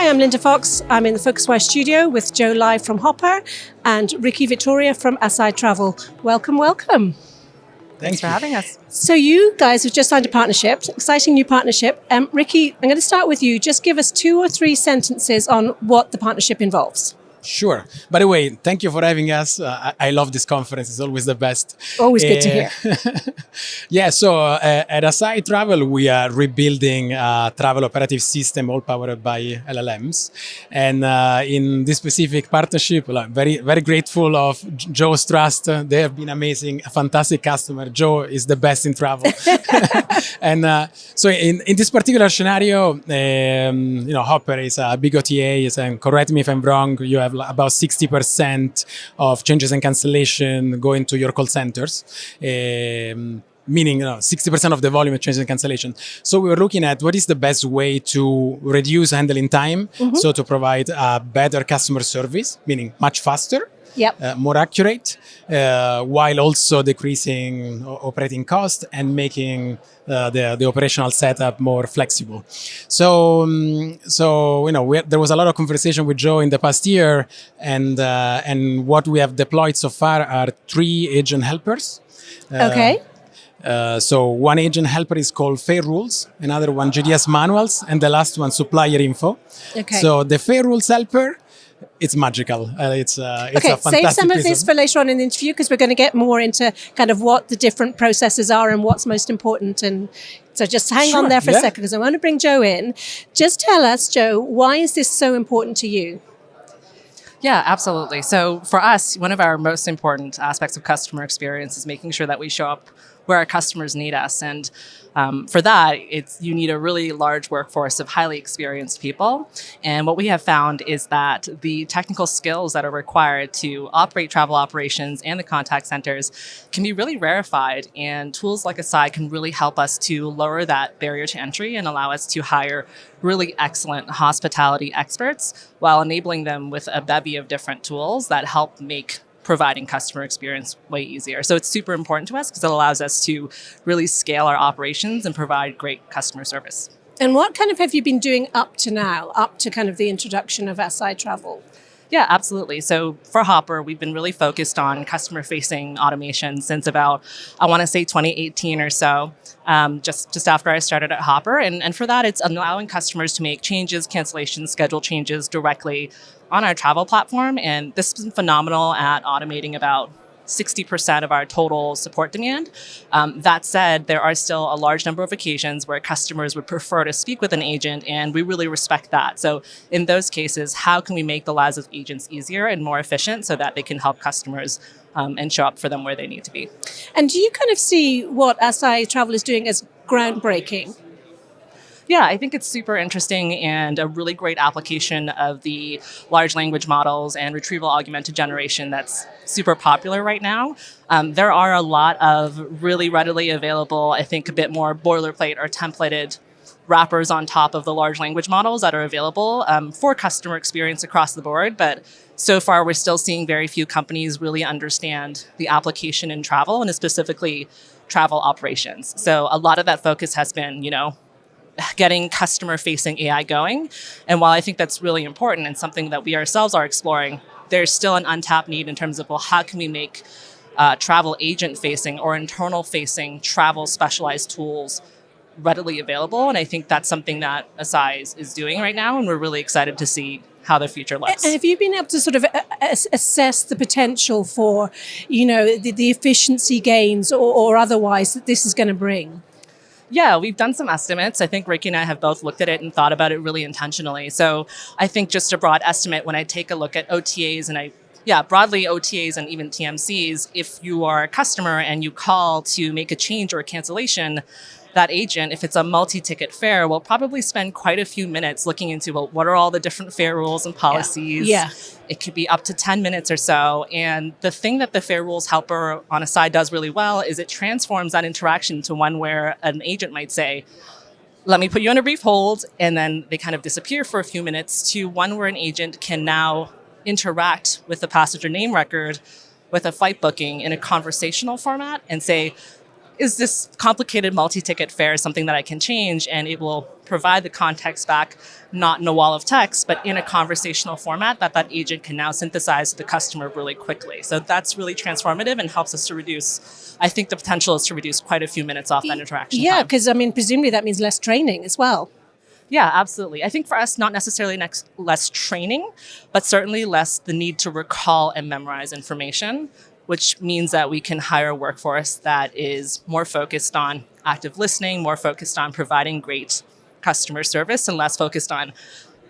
Hi, I'm Linda Fox. I'm in the PhocusWire studio with Joe live from Hopper and Riky Vittoria from Acai Travel. Welcome, welcome. Thanks for having us. So you guys have just signed a partnership, exciting new partnership. Riky, I'm going to start with you. Just give us 2 or 3 sentences on what the partnership involves. Sure. By the way, thank you for having us. I love this conference. It's always the best. Always good to hear. Yeah, so at Acai Travel, we are rebuilding a travel operative system all powered by LLMs. And in this specific partnership, very, very grateful of Joe's trust. They have been amazing, a fantastic customer. Joe is the best in travel. And so in this particular scenario, Hopper is a big OTA. And correct me if I'm wrong, you have about 60% of changes and cancellation going to your call centers, meaning 60% of the volume of changes and cancellation. So we were looking at what is the best way to reduce handling time, so to provide a better customer service, meaning much faster, more accurate, while also decreasing operating cost and making the operational setup more flexible. So there was a lot of conversation with Joe in the past year, and what we have deployed so far are 3 agent helpers. Okay. So one agent helper is called Fair Rules, another one GDS Manuals, and the last one Supplier Info. Okay. So the Fair Rules helper, it's magical. It's a fantastic save some of piece this for later on in the interview, because we're going to get more into kind of what the different processes are and what's most important. And so just hang on there for a second, because I want to bring Joe in. Just tell us, Joe, why is this so important to you? Yeah, absolutely. So for us, one of our most important aspects of customer experience is making sure that we show up where our customers need us. And for that, you need a really large workforce of highly experienced people. And what we have found is that the technical skills that are required to operate travel operations and the contact centers can be really rarefied. And tools like Acai can really help us to lower that barrier to entry and allow us to hire really excellent hospitality experts while enabling them with a bevy of different tools that help make providing customer experience way easier. So it's super important to us because it allows us to really scale our operations and provide great customer service. And what kind of have you been doing up to now, up to kind of the introduction of Acai Travel? Yeah, absolutely. So for Hopper, we've been really focused on customer-facing automation since about, I want to say 2018 or so, just after I started at Hopper. And for that, it's allowing customers to make changes, cancellations, schedule changes directly on our travel platform. And this has been phenomenal at automating about 60% of our total support demand. That said, there are still a large number of occasions where customers would prefer to speak with an agent, and we really respect that. So in those cases, how can we make the lives of agents easier and more efficient so that they can help customers and show up for them where they need to be? And do you kind of see what Acai Travel is doing as groundbreaking? Yeah, I think it's super interesting and a really great application of the large language models and retrieval augmented generation that's super popular right now. There are a lot of really readily available, I think a bit more boilerplate or templated wrappers on top of the large language models that are available for customer experience across the board. But so far, we're still seeing very few companies really understand the application in travel and specifically travel operations. So a lot of that focus has been, getting customer-facing AI going. And while I think that's really important and something that we ourselves are exploring, there's still an untapped need in terms of, how can we make travel agent-facing or internal-facing travel specialized tools readily available? And I think that's something that Acai is doing right now, and we're really excited to see how the future looks. And have you been able to sort of assess the potential for, the efficiency gains or otherwise that this is going to bring? Yeah, we've done some estimates. I think Riky and I have both looked at it and thought about it really intentionally. So I think just a broad estimate, when I take a look at OTAs broadly OTAs and even TMCs, if you are a customer and you call to make a change or a cancellation, that agent, if it's a multi-ticket fare, will probably spend quite a few minutes looking into, what are all the different fare rules and policies? Yeah. It could be up to 10 minutes or so. And the thing that the Fare Rules helper on Acai does really well is it transforms that interaction to one where an agent might say, let me put you on a brief hold, and then they kind of disappear for a few minutes, to one where an agent can now interact with the passenger name record with a flight booking in a conversational format and say, is this complicated multi-ticket fare something that I can change? And it will provide the context back, not in a wall of text, but in a conversational format that agent can now synthesize to the customer really quickly. So that's really transformative and helps us to reduce, I think the potential is to reduce quite a few minutes off that interaction Yeah, time. because I mean, presumably that means less training as well. Yeah, absolutely. I think for us, not necessarily less training, but certainly less the need to recall and memorize information, which means that we can hire a workforce that is more focused on active listening, more focused on providing great customer service, and less focused on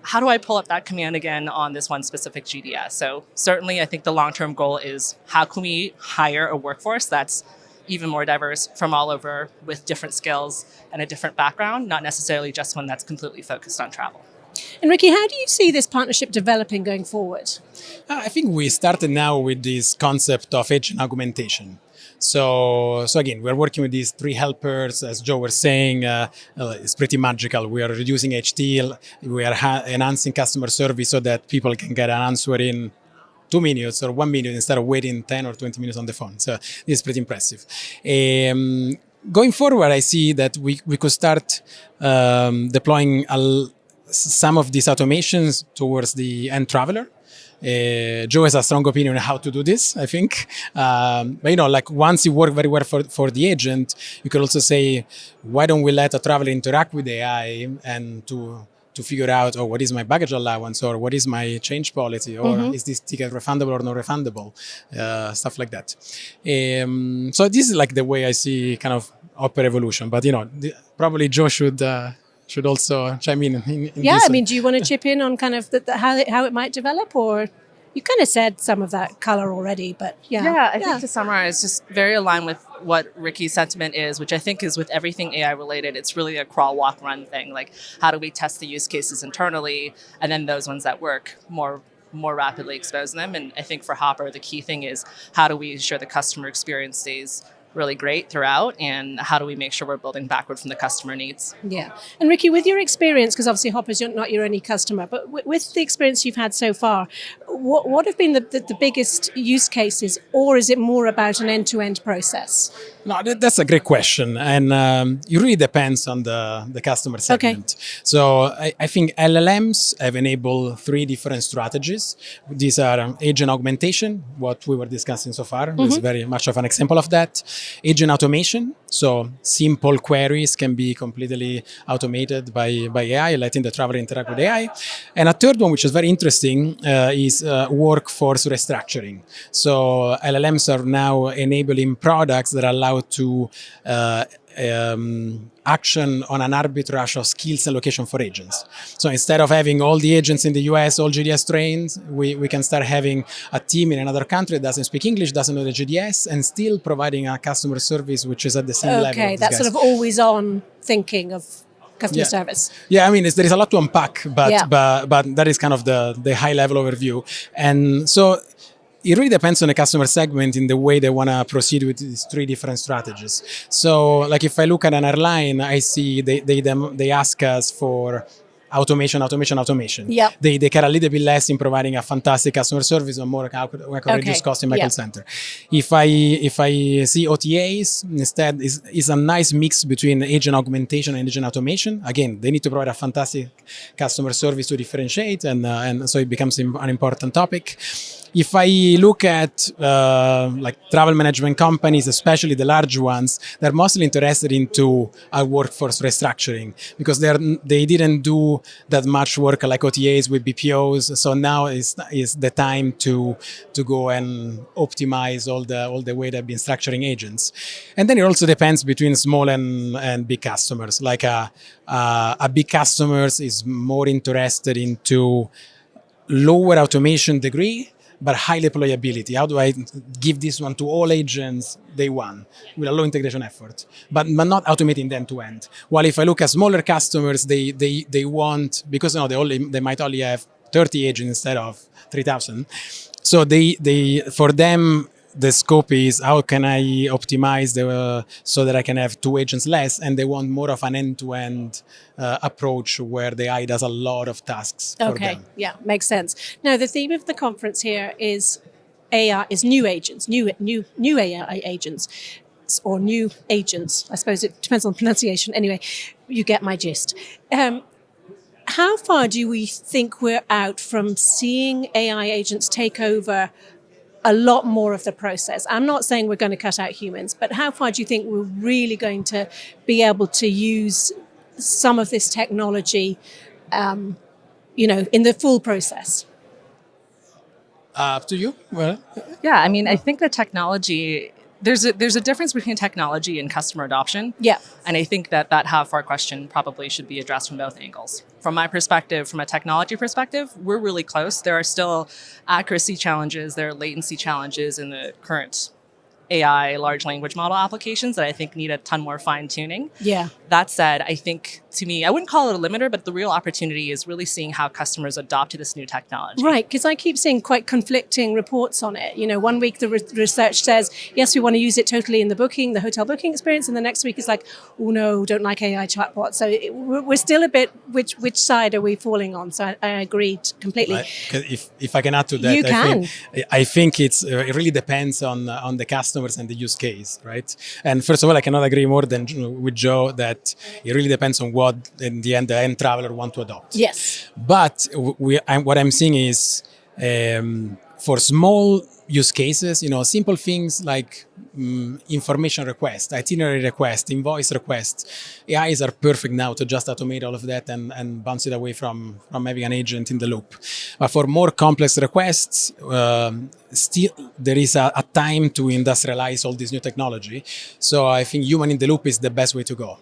how do I pull up that command again on this one specific GDS. So certainly I think the long-term goal is how can we hire a workforce that's even more diverse from all over with different skills and a different background, not necessarily just one that's completely focused on travel. And Riky, how do you see this partnership developing going forward? I think we started now with this concept of agent augmentation. So again, we're working with these 3 helpers, as Joe was saying. It's pretty magical. We are reducing HT, we are enhancing customer service so that people can get an answer in 2 minutes or 1 minute instead of waiting 10 or 20 minutes on the phone. So this is pretty impressive. Going forward, I see that we could start deploying some of these automations towards the end traveler. Joe has a strong opinion on how to do this, I think. But like once it works very well for the agent, you could also say, why don't we let a traveler interact with AI and to figure out, what is my baggage allowance, or what is my change policy, or is this ticket refundable or not refundable, stuff like that. So this is like the way I see kind of Hopper evolution. But probably Joe should also chime in Yeah, this. I mean, do you want to chip in on kind of how it might develop, or you kind of said some of that color already, but yeah. Yeah, I think to summarize, just very aligned with what Riky's sentiment is, which I think is with everything AI related, it's really a crawl, walk, run thing. Like, how do we test the use cases internally, and then those ones that work more rapidly expose them. And I think for Hopper, the key thing is how do we ensure the customer experience stays really great throughout, and how do we make sure we're building backward from the customer needs? Yeah. And Riky, with your experience, because obviously Hopper's not your only customer, but with the experience you've had so far, what have been the biggest use cases, or is it more about an end-to-end process? No, that's a great question, and it really depends on the customer segment. Okay. So I think LLMs have enabled 3 different strategies. These are agent augmentation, what we were discussing so far. Mm-hmm. Is very much of an example of that. Agent automation, so simple queries can be completely automated by AI, letting the traveler interact with AI. And a third one, which is very interesting, is workforce restructuring. So LLMs are now enabling products that allow to action on an arbitrage of skills and location for agents. So instead of having all the agents in the US, all GDS trained, we can start having a team in another country that doesn't speak English, doesn't know the GDS, and still providing a customer service which is at the same level. Okay, that's sort of always on thinking of customer service. Yeah, I mean, there is a lot to unpack, but that is kind of the high level overview. And so it really depends on the customer segment in the way they want to proceed with these 3 different strategies. So, like if I look at an airline, I see they ask us for automation. Yeah. They care a little bit less in providing a fantastic customer service or more how can reduce cost in my call center. If I see OTAs, instead is a nice mix between agent augmentation and agent automation. Again, they need to provide a fantastic customer service to differentiate, and so it becomes an important topic. If I look at like travel management companies, especially the large ones, they're mostly interested into a workforce restructuring because they didn't do that much work like OTAs with BPOs. So now is the time to go and optimize all the way they've been structuring agents. And then it also depends between small and big customers. Like a big customers is more interested into lower automation degree, but high deployability. How do I give this one to all agents day one with a low integration effort, but not automating them to end? While if I look at smaller customers, they want, because they might only have 30 agents instead of 3,000. So for them, the scope is how can I optimize so that I can have 2 agents less, and they want more of an end-to-end approach where the AI does a lot of tasks for them. Yeah, makes sense. Now, the theme of the conference here is AI, is new agents, new AI agents. bots or new agents. I suppose it depends on pronunciation. Anyway, you get my gist. How far do we think we're out from seeing AI agents take over a lot more of the process? I'm not saying we're going to cut out humans, but how far do you think we're really going to be able to use some of this technology, in the full process? Up to you. Well, Yeah, I mean, I think the technology, there's a difference between technology and customer adoption. Yeah. And I think that how far question probably should be addressed from both angles. From my perspective, from a technology perspective, we're really close. There are still accuracy challenges, there are latency challenges in the current AI large language model applications that I think need a ton more fine tuning. Yeah. That said, I think, to me, I wouldn't call it a limiter, but the real opportunity is really seeing how customers adopt to this new technology. Right, because I keep seeing quite conflicting reports on it. 1 week the research says, yes, we want to use it totally in the hotel booking experience, and the next week it's like, oh no, don't like AI chatbots. So we're still a bit, which side are we falling on? So I agree completely. Right. If I can add to that, You can. I think it really depends on the customers and the use case, right? And first of all, I cannot agree more than with Joe that it really depends on what in the end traveler want to adopt. Yes. But what I'm seeing is for small use cases, simple things like information request, itinerary request, invoice request. AIs are perfect now to just automate all of that and bounce it away from having an agent in the loop. But for more complex requests, still there is a time to industrialize all this new technology. So I think human in the loop is the best way to go.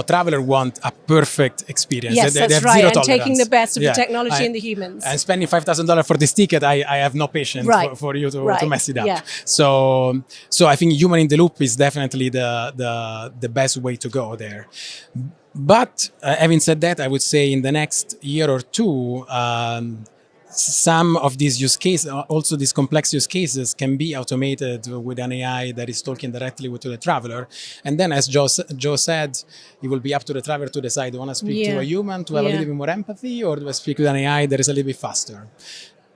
Traveler want a perfect experience. Yes, they that's have right. zero And tolerance. taking the best of the technology and the humans. And spending $5,000 for this ticket, I have no patience for you to mess it up. Yeah. So I think human in the loop is definitely the best way to go there. But having said that, I would say in the next year or two, some of these use cases, also these complex use cases, can be automated with an AI that is talking directly to the traveler. And then, as Joe said, it will be up to the traveler to decide, do I want to speak to a human to have a little bit more empathy, or do I speak with an AI that is a little bit faster?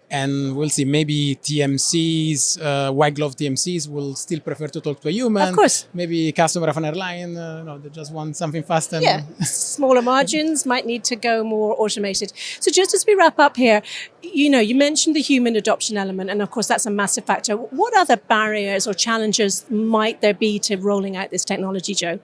And we'll see, maybe TMCs, white glove TMCs will still prefer to talk to a human. Of course. Maybe customer of an airline, they just want something fast. And Smaller margins might need to go more automated. So just as we wrap up here, you mentioned the human adoption element, and of course that's a massive factor. What other barriers or challenges might there be to rolling out this technology, Joe?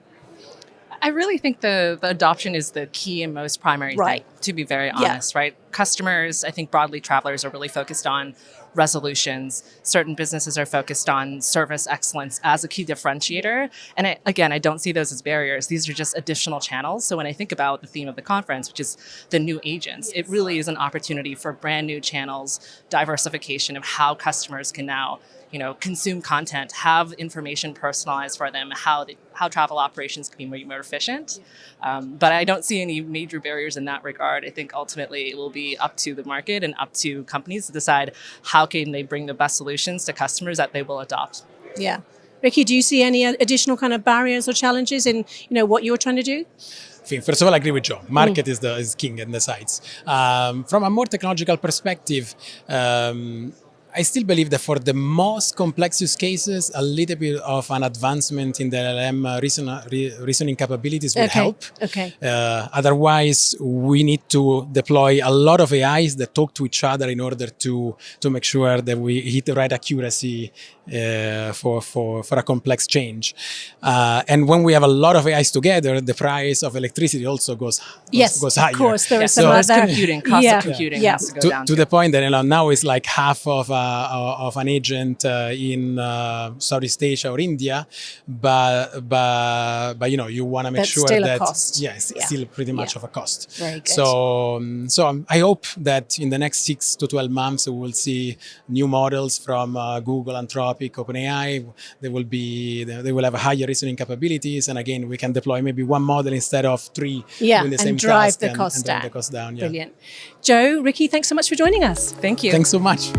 I really think the adoption is the key and most primary thing, to be very honest, right? Customers, I think broadly travelers are really focused on resolutions. Certain businesses are focused on service excellence as a key differentiator. And I don't see those as barriers. These are just additional channels. So when I think about the theme of the conference, which is the new agents, it really is an opportunity for brand new channels, diversification of how customers can now consume content, have information personalized for them, how travel operations can be more efficient. But I don't see any major barriers in that regard. I think ultimately it will be up to the market and up to companies to decide how can they bring the best solutions to customers that they will adopt. Yeah. Ricky, do you see any additional kind of barriers or challenges in what you're trying to do? First of all, I agree with Joe. Market is king and decides. From a more technological perspective, I still believe that for the most complex use cases, a little bit of an advancement in the LLM reasoning capabilities will help. Okay. Otherwise, we need to deploy a lot of AIs that talk to each other in order to make sure that we hit the right accuracy for a complex change. And when we have a lot of AIs together, the price of electricity also goes higher. Of course, there is some cost other of computing has to go down. To the point that now it's like half of an agent in Southeast Asia or India, but you want to make sure still that a cost. It's still pretty much of a cost. Very good. So I hope that in the next 6 to 12 months we will see new models from Google, Anthropic, OpenAI. They will have higher reasoning capabilities, and again we can deploy maybe one model instead of 3 doing the same and drive task the cost and down. drive the cost down. Brilliant. Joe, Ricky, thanks so much for joining us. Thank you. Thanks so much.